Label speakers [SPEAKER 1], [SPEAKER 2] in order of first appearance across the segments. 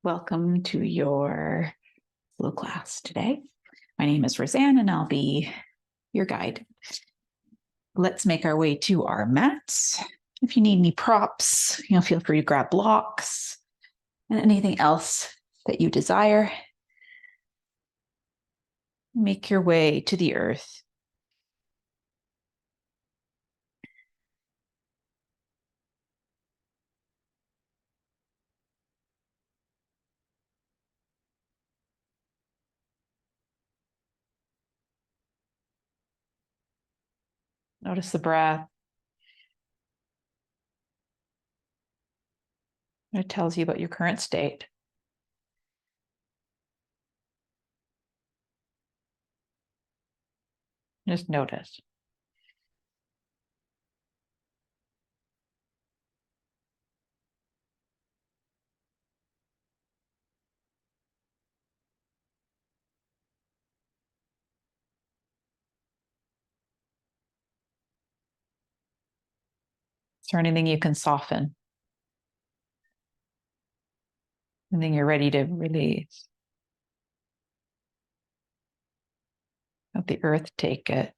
[SPEAKER 1] Welcome to your flow class today. My name is Roseanne and I'll be your guide. Let's make our way to our mats. If you need any props, feel free to grab blocks and anything else that you desire. Make your way to the earth. Notice the breath. It tells you about your current state. Just notice. Is there anything you can soften? Anything you're ready to release? Let the earth take it.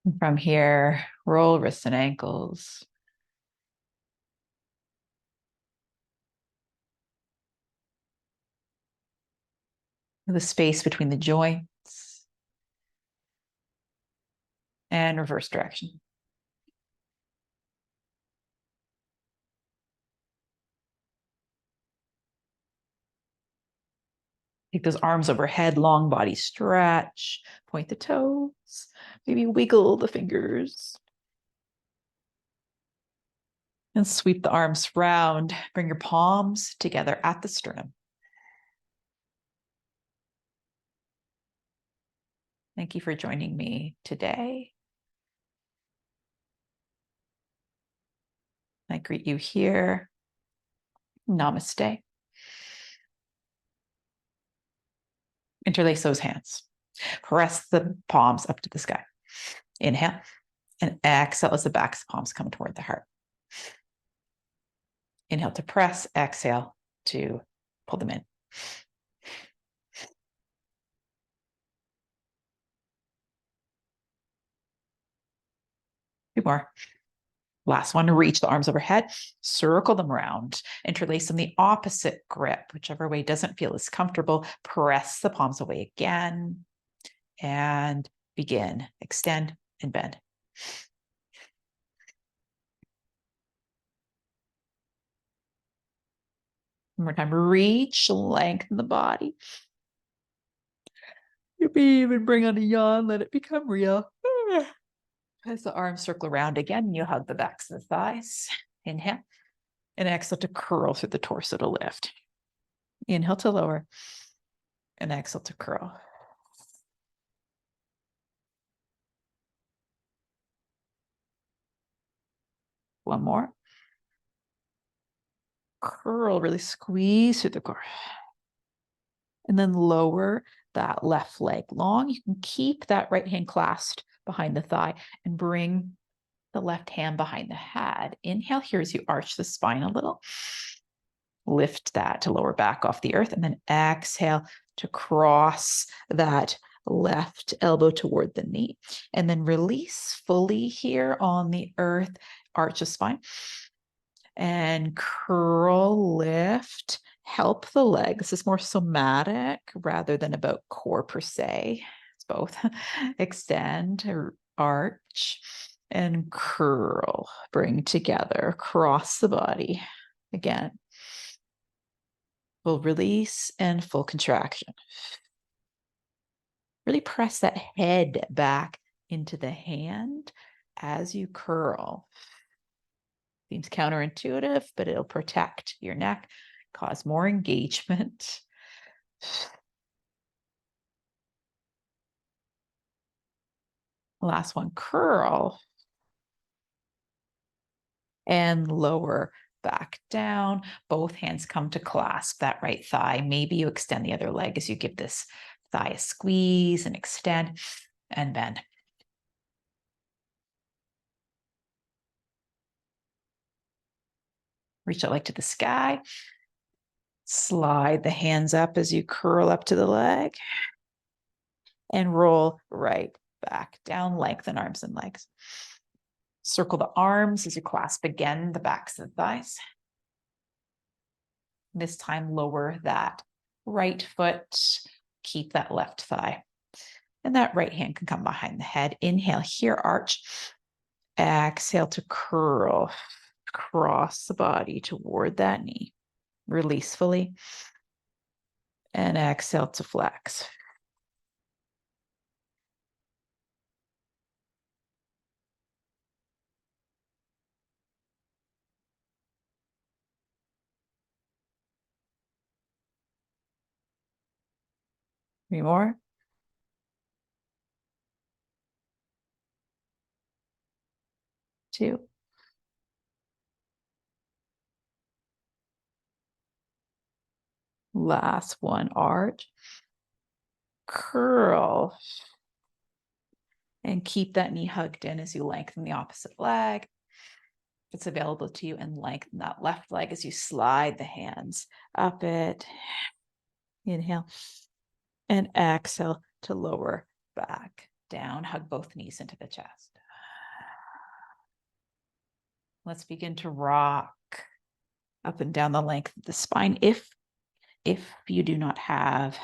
[SPEAKER 1] And from here, roll wrists and ankles. The space between the joints and reverse direction. Take those arms overhead, long body stretch, point the toes, maybe wiggle the fingers. And sweep the arms round. Bring your palms together at the sternum. Thank you for joining me today. I greet you here. Namaste. Interlace those hands. Press the palms up to the sky. Inhale and exhale as the backs of the palms come toward the heart. Inhale to press, exhale to pull them in. Two more. Last one, reach the arms overhead, circle them around, interlace them the opposite grip, whichever way doesn't feel as comfortable. Press the palms away again and begin. Extend and bend. One more time, reach, lengthen the body. You may even bring on a yawn, let it become real. As the arms circle around again, you hug the backs of the thighs. Inhale and exhale to curl through the torso to lift. Inhale to lower and exhale to curl. One more. Curl, really squeeze through the core. And then lower that left leg long. You can keep that right hand clasped behind the thigh and bring the left hand behind the head. Inhale here as you arch the spine a little. Lift that to lower back off the earth, and then exhale to cross that left elbow toward the knee. And then release fully here on the earth, arch the spine. And curl, lift, help the leg. This is more somatic rather than about core per se. It's both. Extend or arch and curl. Bring together, cross the body. Again. Full release and full contraction. Really press that head back into the hand as you curl. Seems counterintuitive, but it'll protect your neck, cause more engagement. Last one, curl. And lower back down. Both hands come to clasp that right thigh. Maybe you extend the other leg as you give this thigh a squeeze and extend and bend. Reach out like to the sky. Slide the hands up as you curl up to the leg and roll right back down, lengthen arms and legs. Circle the arms as you clasp again the backs of the thighs. This time lower that right foot, keep that left thigh. And that right hand can come behind the head. Inhale here, arch. Exhale to curl, cross the body toward that knee. Release fully. And exhale to flex. Three more. Two. Last one, arch. Curl. And keep that knee hugged in as you lengthen the opposite leg. If it's available to you, and lengthen that left leg as you slide the hands up it. Inhale. And exhale to lower back down. Hug both knees into the chest. Let's begin to rock up and down the length of the spine. If you do not have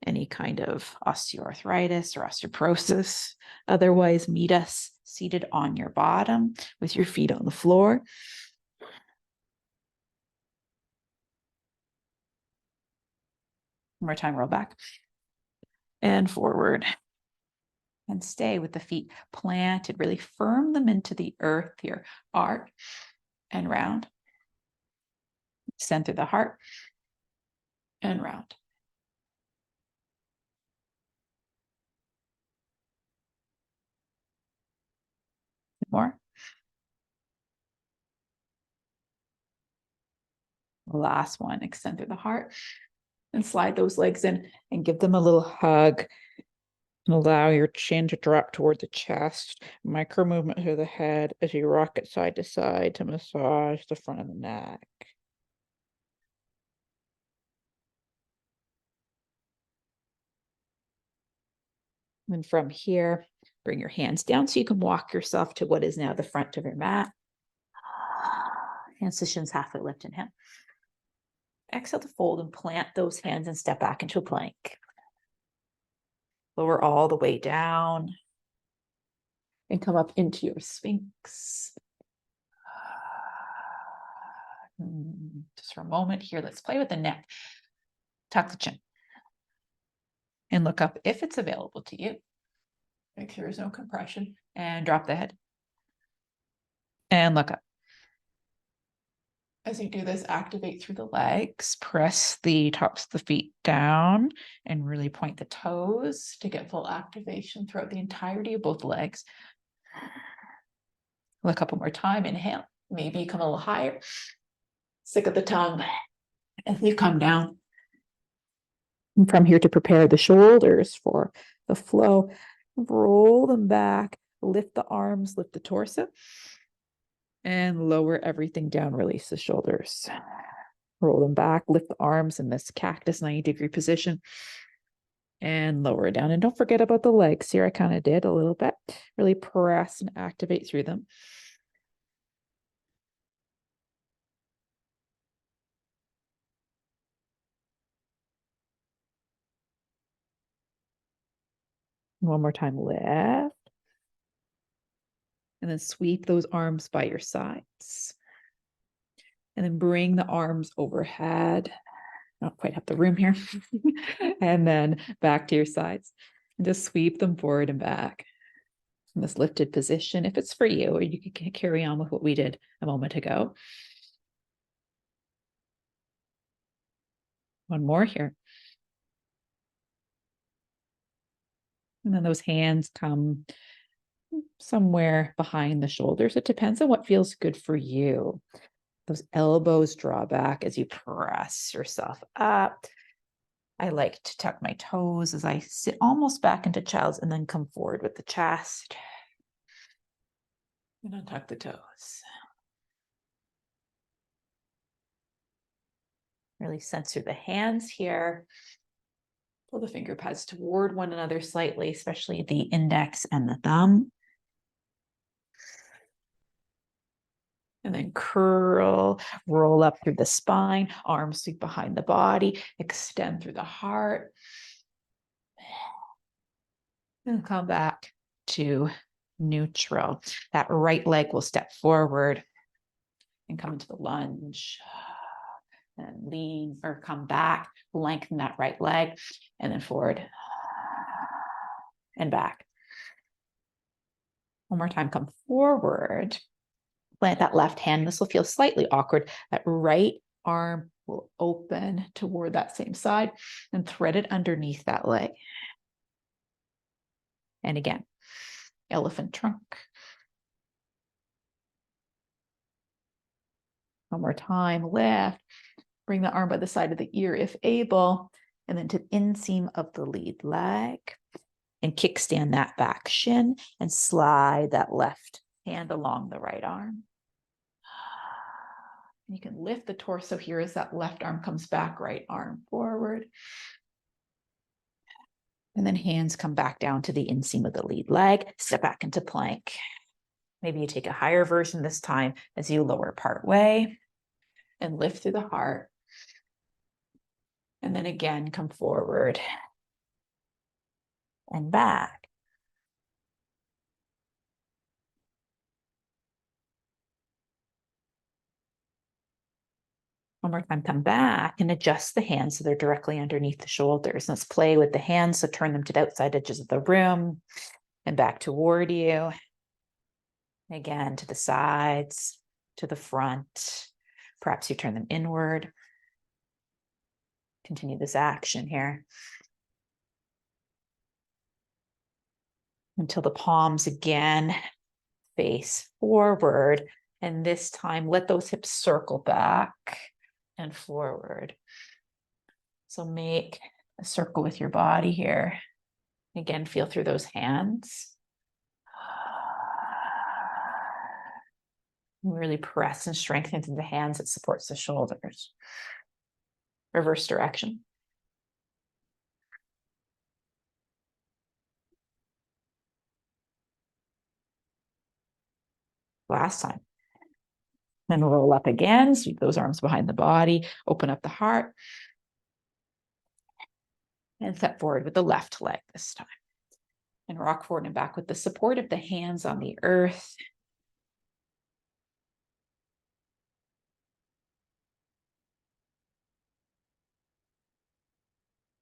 [SPEAKER 1] any kind of osteoarthritis or osteoporosis, otherwise meet us seated on your bottom with your feet on the floor. One more time, roll back and forward. And stay with the feet planted, really firm them into the earth here. Arch and round. Extend through the heart and round. More. Last one, extend through the heart and slide those legs in and give them a little hug. And allow your chin to drop toward the chest. Micro movement through the head as you rock it side to side to massage the front of the neck. And from here, bring your hands down so you can walk yourself to what is now the front of your mat. Hands to shins, halfway lift, inhale. Exhale to fold and plant those hands and step back into a plank. Lower all the way down and come up into your Sphinx. Just for a moment here, let's play with the neck. Tuck the chin and look up if it's available to you. Make sure there's no compression and drop the head and look up. As you do this, activate through the legs, press the tops of the feet down and really point the toes to get full activation throughout the entirety of both legs. Look up one more time, inhale. Maybe you come a little higher. Stick at the tongue and you come down. And from here to prepare the shoulders for the flow, roll them back, lift the arms, lift the torso, and lower everything down, release the shoulders. Roll them back, lift the arms in this cactus 90-degree position, and lower it down. And don't forget about the legs here. I kind of did a little bit. Really press and activate through them. One more time, lift. And then sweep those arms by your sides. And then bring the arms overhead. Not quite have the room here. And then back to your sides. And just sweep them forward and back in this lifted position, if it's for you, or you can carry on with what we did a moment ago. One more here. And then those hands come somewhere behind the shoulders. It depends on what feels good for you. Those elbows draw back as you press yourself up. I like to tuck my toes as I sit almost back into child's and then come forward with the chest. And untuck the toes. Really censor the hands here. Pull the finger pads toward one another slightly, especially the index and the thumb. And then curl, roll up through the spine, arms sweep behind the body, extend through the heart. And come back to neutral. That right leg will step forward and come into the lunge. And lean or come back, lengthen that right leg, and then forward and back. One more time, come forward. Plant that left hand. This will feel slightly awkward. That right arm will open toward that same side and thread it underneath that leg. And again, elephant trunk. One more time, lift. Bring the arm by the side of the ear if able, and then to the inseam of the lead leg. And kickstand that back shin and slide that left hand along the right arm. You can lift the torso here as that left arm comes back, right arm forward. And then hands come back down to the inseam of the lead leg, step back into plank. Maybe you take a higher version this time as you lower part way and lift through the heart. And then again, come forward and back. One more time, come back and adjust the hands so they're directly underneath the shoulders. Let's play with the hands, so turn them to the outside edges of the room and back toward you. Again, to the sides, to the front. Perhaps you turn them inward. Continue this action here until the palms again face forward. And this time, let those hips circle back and forward. So make a circle with your body here. Again, feel through those hands. Really press and strengthen through the hands that supports the shoulders. Reverse direction. Last time. Then roll up again, sweep those arms behind the body, open up the heart, and step forward with the left leg this time. And rock forward and back with the support of the hands on the earth.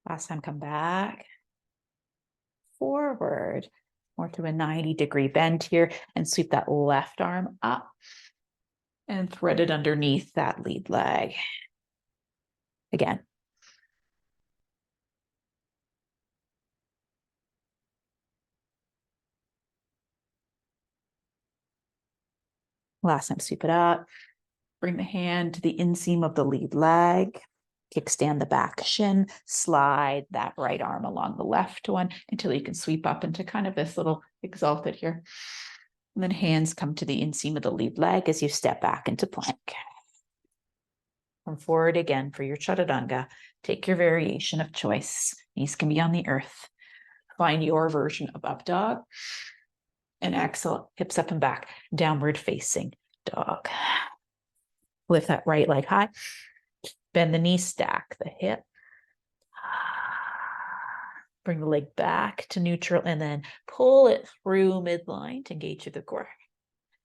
[SPEAKER 1] Last time, come back, forward, more to a 90-degree bend here, and sweep that left arm up and thread it underneath that lead leg. Again. Last time, sweep it up. Bring the hand to the inseam of the lead leg. Kickstand the back shin. Slide that right arm along the left one until you can sweep up into kind of this little exalted here. And then hands come to the inseam of the lead leg as you step back into plank. Come forward again for your chaturanga. Take your variation of choice. Knees can be on the earth. Find your version of up dog. And exhale, hips up and back, downward facing dog. Lift that right leg high. Bend the knee, stack the hip. Bring the leg back to neutral and then pull it through midline to engage through the core.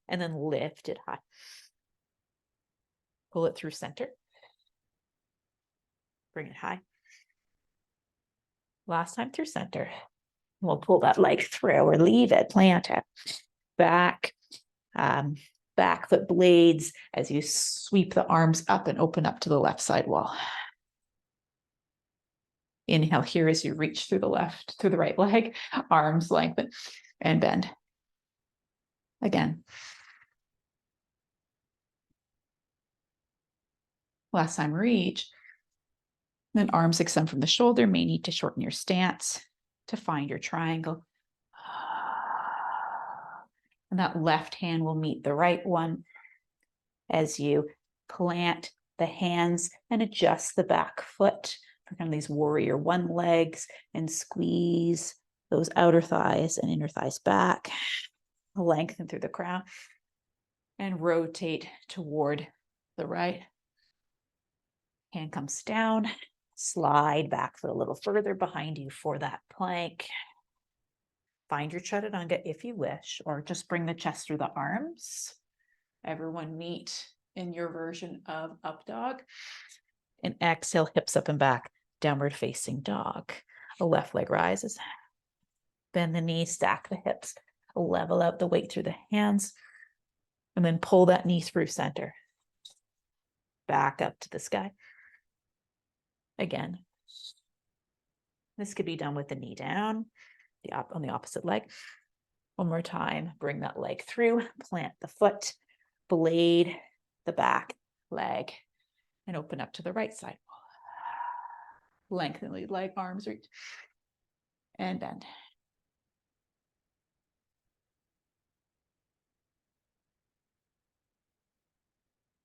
[SPEAKER 1] And then lift it high. Pull it through center. Bring it high. Last time through center. We'll pull that leg through or leave it, plant it. Back, back foot blades as you sweep the arms up and open up to the left side wall. Inhale here as you reach through the right leg, arms lengthen and bend. Again. Last time, reach. Then arms extend from the shoulder. May need to shorten your stance to find your triangle. And that left hand will meet the right one as you plant the hands and adjust the back foot for kind of these warrior one legs and squeeze those outer thighs and inner thighs back. Lengthen through the crown and rotate toward the right. Hand comes down, slide back foot a little further behind you for that plank. Find your chaturanga if you wish, or just bring the chest through the arms. Everyone meet in your version of up dog. And exhale, hips up and back, downward facing dog. The left leg rises. Bend the knees, stack the hips, level out the weight through the hands, and then pull that knee through center. Back up to the sky. Again. This could be done with the knee down, on the opposite leg. One more time, bring that leg through, plant the foot, blade the back leg, and open up to the right side. Lengthen lead leg, arms reach, and bend.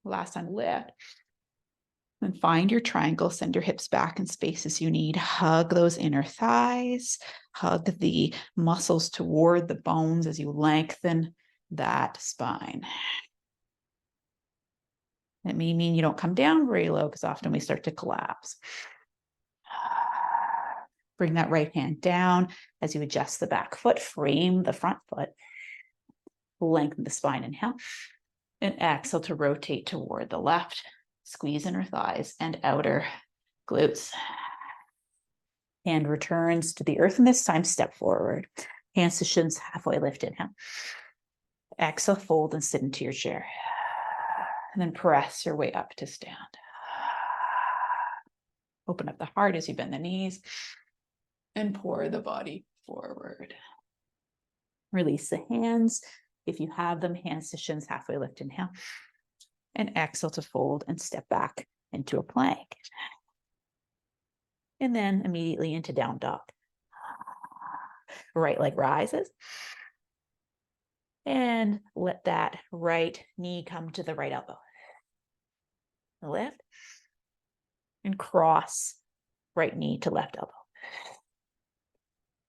[SPEAKER 1] Last time, lift. Then find your triangle, send your hips back in spaces you need. Hug those inner thighs, hug the muscles toward the bones as you lengthen that spine. That may mean you don't come down very low because often we start to collapse. Bring that right hand down as you adjust the back foot, frame the front foot. Lengthen the spine, inhale. And exhale to rotate toward the left. Squeeze inner thighs and outer glutes. Hand returns to the earth, and this time step forward. Hands to shins, halfway lift, inhale. Exhale, fold and sit into your chair. And then press your way up to stand. Open up the heart as you bend the knees and pour the body forward. Release the hands. If you have them, hands to shins, halfway lift, inhale. And exhale to fold and step back into a plank. And then immediately into down dog. Right leg rises. And let that right knee come to the right elbow. Lift. And cross right knee to left elbow.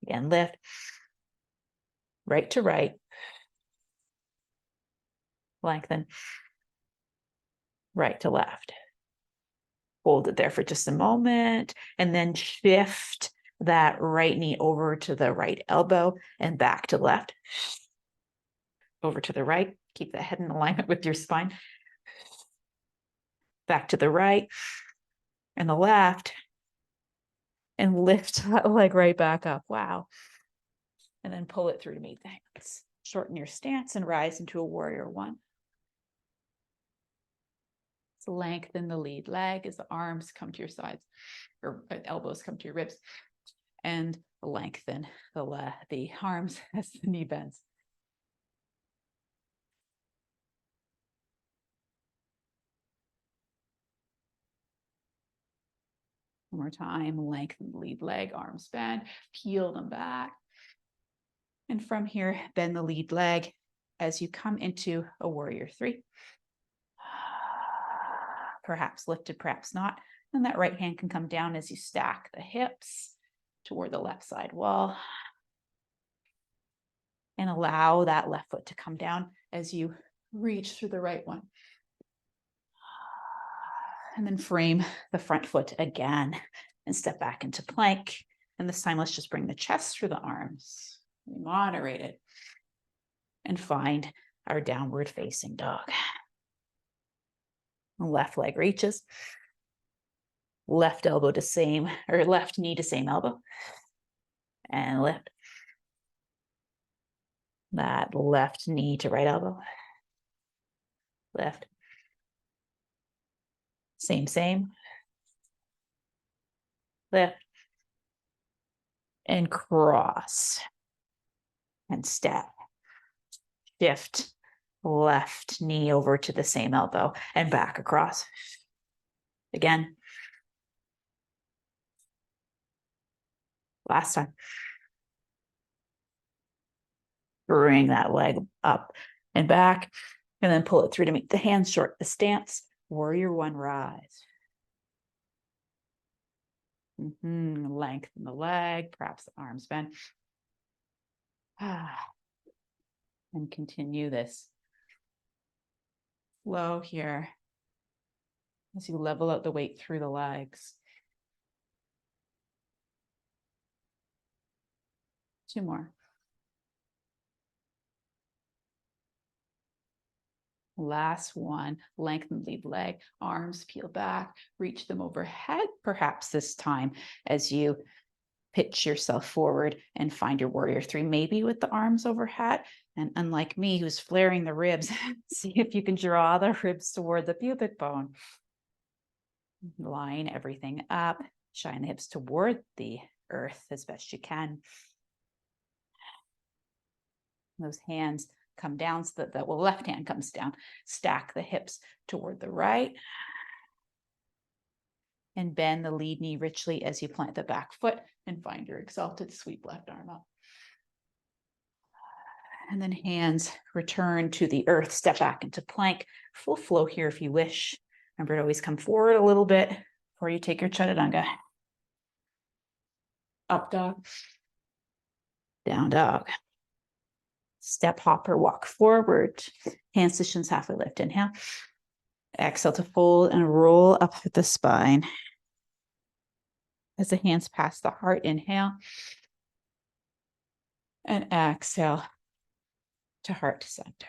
[SPEAKER 1] Again, lift. Right to right. Lengthen. Right to left. Hold it there for just a moment, and then shift that right knee over to the right elbow and back to left. Over to the right. Keep the head in alignment with your spine. Back to the right and the left. And lift that leg right back up. Wow. And then pull it through to meet the hands. Shorten your stance and rise into a warrior one. So lengthen the lead leg as the arms come to your sides, or elbows come to your ribs, and lengthen the arms as the knee bends. One more time, lengthen the lead leg, arms bend, peel them back. And from here, bend the lead leg as you come into a warrior three. Perhaps lifted, perhaps not. And that right hand can come down as you stack the hips toward the left side wall. And allow that left foot to come down as you reach through the right one. And then frame the front foot again and step back into plank. And this time, let's just bring the chest through the arms. Moderate it. And find our downward facing dog. Left leg reaches. Left elbow to same, or left knee to same elbow. And lift. That left knee to right elbow. Lift. Same. Lift. And cross. And step. Shift left knee over to the same elbow and back across. Again. Last time. Bring that leg up and back, and then pull it through to make the hands short. The stance, warrior one, rise. Lengthen the leg, perhaps the arms bend. And continue this flow here as you level out the weight through the legs. 2 more. Last one, lengthen the lead leg, arms peel back, reach them overhead, perhaps this time as you pitch yourself forward and find your warrior 3, maybe with the arms overhead. And unlike me, who's flaring the ribs, see if you can draw the ribs toward the pubic bone. Line everything up, shine the hips toward the earth as best you can. Those hands come down so that the left hand comes down. Stack the hips toward the right. And bend the lead knee richly as you plant the back foot and find your exalted sweep left arm up. And then hands return to the earth, step back into plank. Full flow here if you wish. Remember to always come forward a little bit before you take your chaturanga. Up dog. Down dog. Step hopper, walk forward. Hands to shins, halfway lift, inhale. Exhale to fold and roll up the spine. As the hands pass the heart, inhale. And exhale to heart to center.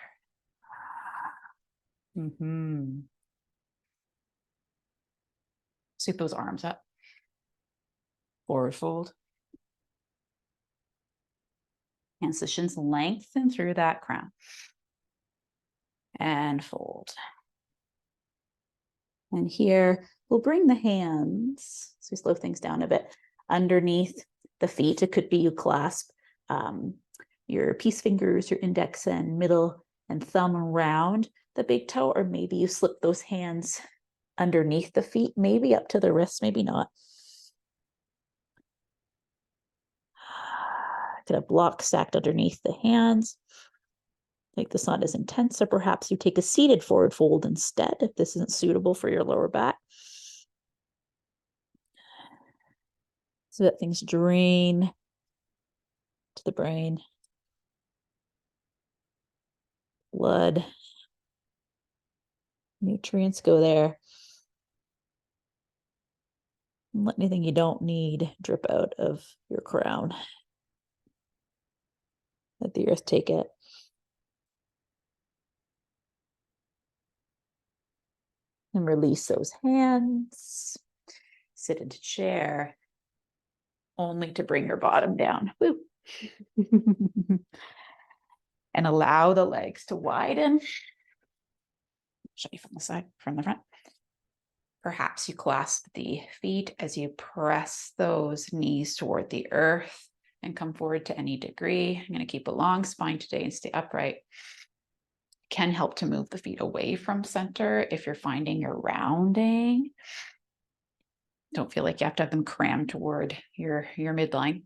[SPEAKER 1] Sweep those arms up. Forward fold. Hands to shins, lengthen through that crown. And fold. And here, we'll bring the hands, so we slow things down a bit, underneath the feet. It could be you clasp your peace fingers, your index and middle and thumb around the big toe, or maybe you slip those hands underneath the feet, maybe up to the wrists, maybe not. Could have blocks stacked underneath the hands. Like this not as intense, or perhaps you take a seated forward fold instead if this isn't suitable for your lower back. So that things drain to the brain. Blood, nutrients go there. And let anything you don't need drip out of your crown. Let the earth take it. And release those hands. Sit into chair, only to bring your bottom down. Woo. And allow the legs to widen. Show you from the side, from the front. Perhaps you clasp the feet as you press those knees toward the earth and come forward to any degree. I'm going to keep a long spine today and stay upright. Can help to move the feet away from center if you're finding you're rounding. Don't feel like you have to have them crammed toward your midline.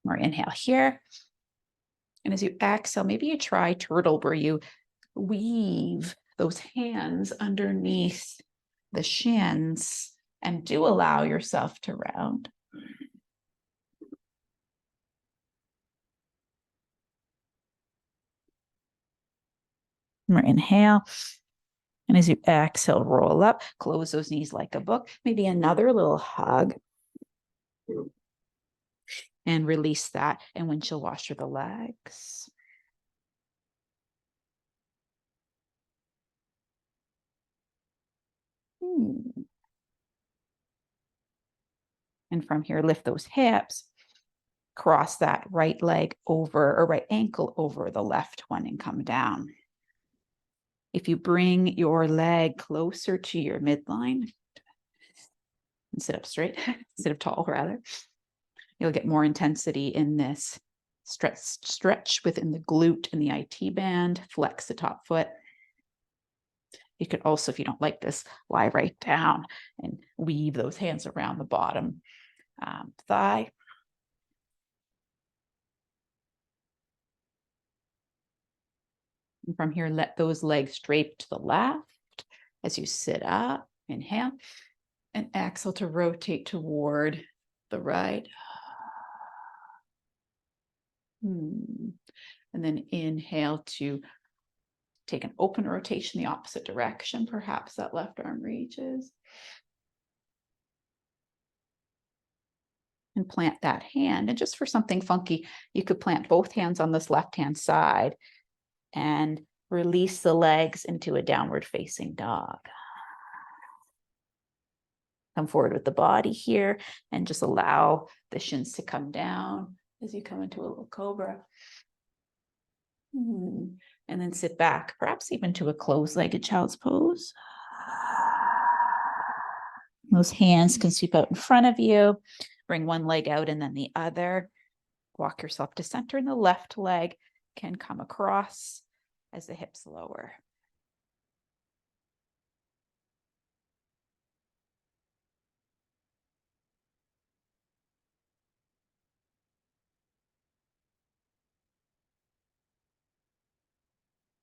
[SPEAKER 1] Or inhale here. And as you exhale, maybe you try turtle, where you weave those hands underneath the shins and do allow yourself to round. Or inhale. And as you exhale, roll up, close those knees like a book. Maybe another little hug. And release that, and windshield washer the legs. And from here, lift those hips. Cross that right leg over, or right ankle over the left one, and come down. If you bring your leg closer to your midline, and sit up straight, sit up tall rather, you'll get more intensity in this Stretch within the glute and the IT band, flex the top foot. You could also, if you don't like this, lie right down and weave those hands around the bottom thigh. And from here, let those legs drape to the left as you sit up. Inhale, and exhale to rotate toward the right. And then inhale to take an open rotation the opposite direction. Perhaps that left arm reaches. And plant that hand. And just for something funky, you could plant both hands on this left-hand side and release the legs into a downward facing dog. Come forward with the body here and just allow the shins to come down as you come into a little cobra. And then sit back, perhaps even to a closed-legged child's pose. Those hands can sweep out in front of you. Bring one leg out and then the other. Walk yourself to center, and the left leg can come across as the hips lower.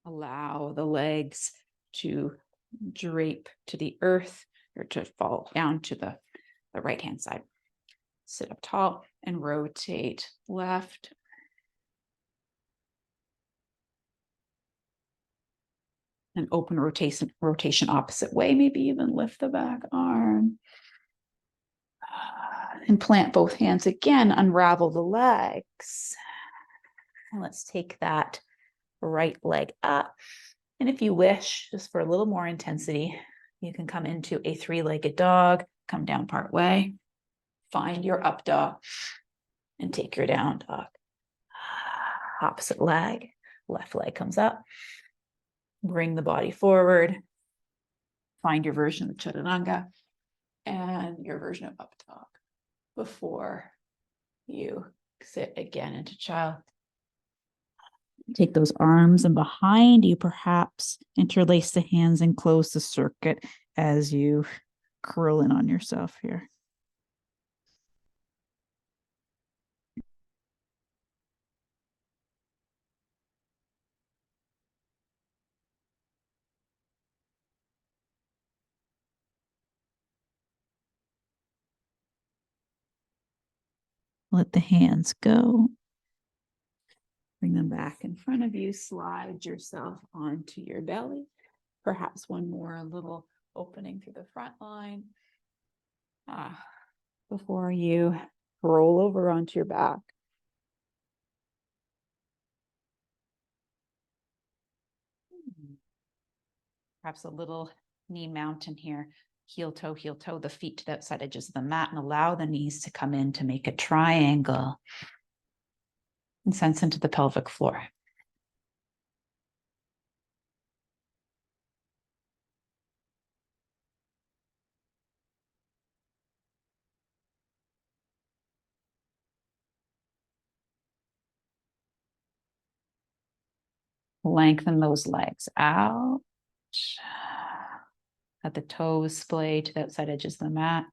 [SPEAKER 1] Allow the legs to drape to the earth or to fall down to the right-hand side. Sit up tall and rotate left. An open rotation opposite way, maybe even lift the back arm. And plant both hands again, unravel the legs. And let's take that right leg up. And if you wish, just for a little more intensity, you can come into a three-legged dog, come down part way, find your up dog, and take your down dog. Opposite leg, left leg comes up. Bring the body forward. Find your version of chaturanga and your version of up dog before you sit again into child. Take those arms, and behind you, perhaps interlace the hands and close the circuit as you curl in on yourself here. Let the hands go. Bring them back in front of you. Slide yourself onto your belly. Perhaps one more little opening through the front line. Before you roll over onto your back. Perhaps a little knee mountain here. Heel toe, the feet to the outside edges of the mat, and allow the knees to come in to make a triangle. And sense into the pelvic floor. Lengthen those legs out. Let the toes splay to the outside edges of the mat.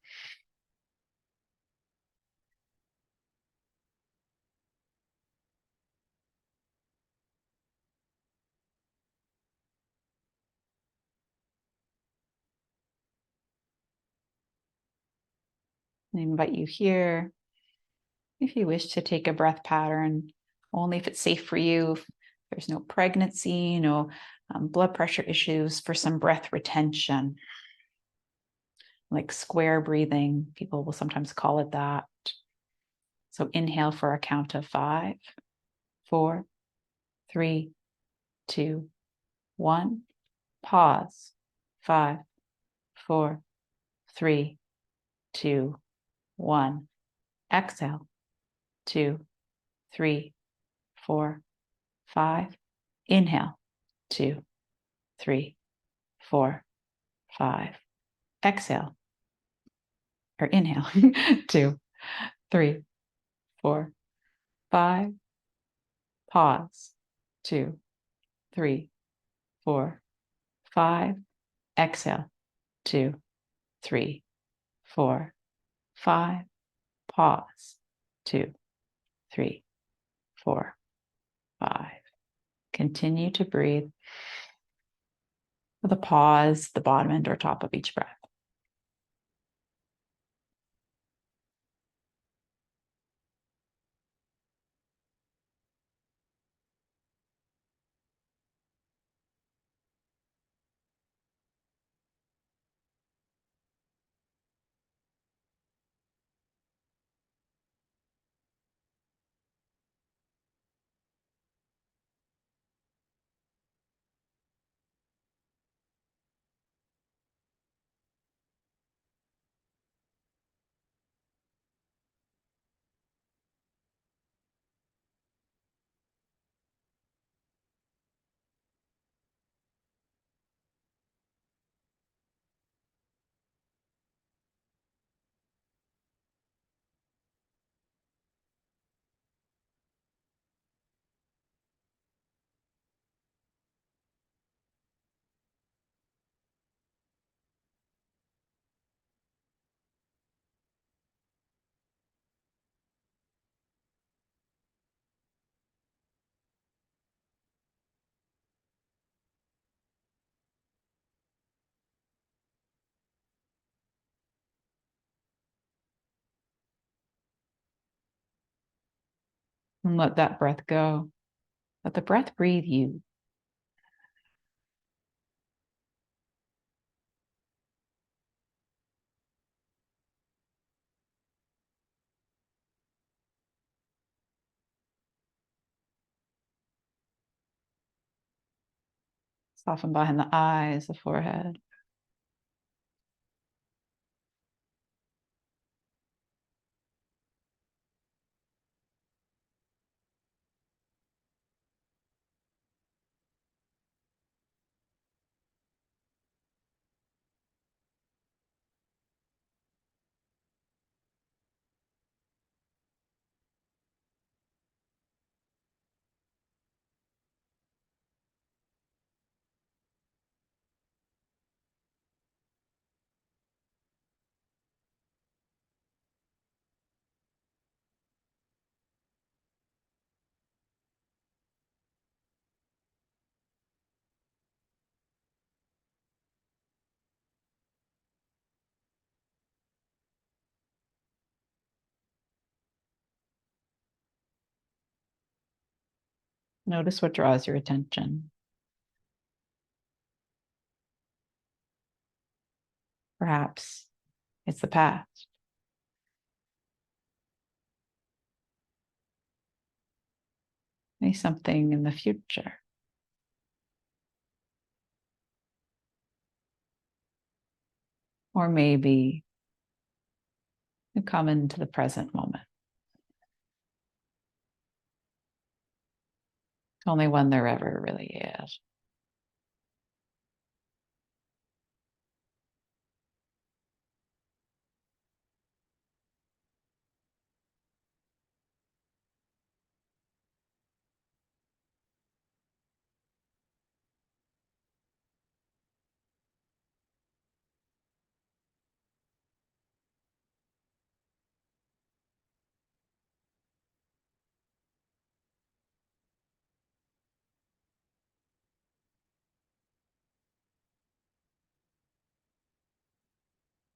[SPEAKER 1] I invite you here, if you wish, to take a breath pattern, only if it's safe for you. If there's no pregnancy, no blood pressure issues, for some breath retention, like square breathing. People will sometimes call it that. So inhale for a count of 5, 4, 3, 2, 1. Pause. 5, 4, 3, 2, 1. Exhale. 2, 3, 4, 5. Inhale. 2, 3, 4, 5. Exhale. Or inhale. 2, 3, 4, 5. Pause. 2, 3, 4, 5. Exhale. 2, 3, 4, 5. Pause. 2, 3, 4, 5. Continue to breathe with a pause, the bottom end or top of each breath. And let that breath go. Let the breath breathe you. Soften behind the eyes, the forehead. Notice what draws your attention. Perhaps it's the past. Maybe something in the future. Or maybe you come into the present moment. Only one there ever really is.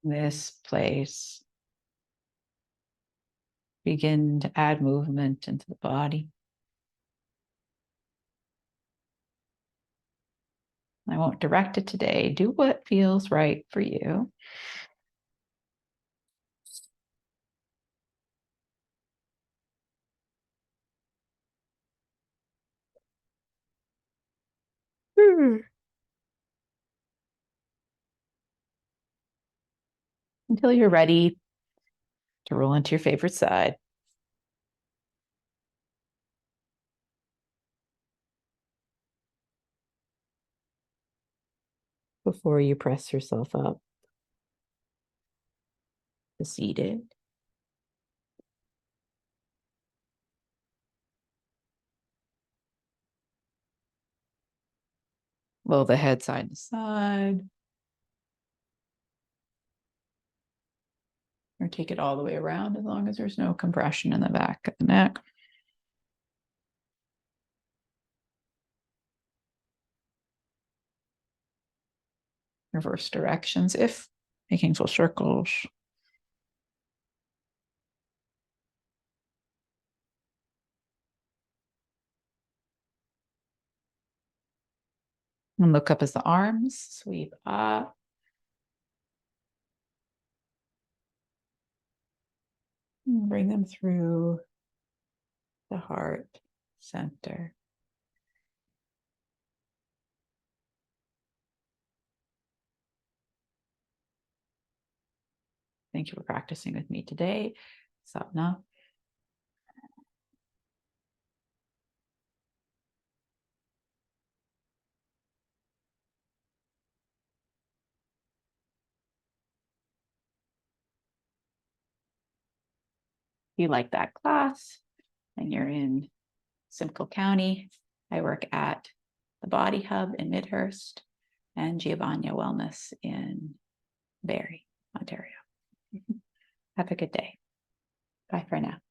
[SPEAKER 1] This place. Begin to add movement into the body. I won't direct it today. Do what feels right for you. Until you're ready to roll into your favorite side. Before you press yourself up to seated. Blow the head side to side. Or take it all the way around as long as there's no compression in the back of the neck. Reverse directions if making full circles. And look up as the arms sweep up. And bring them through the heart center. Thank you for practicing with me today. Sapna. If you like that class and you're in Simcoe County, I work at the Body Hub in Midhurst and Giovanna Wellness in Barrie, Ontario. Have a good day. Bye for now.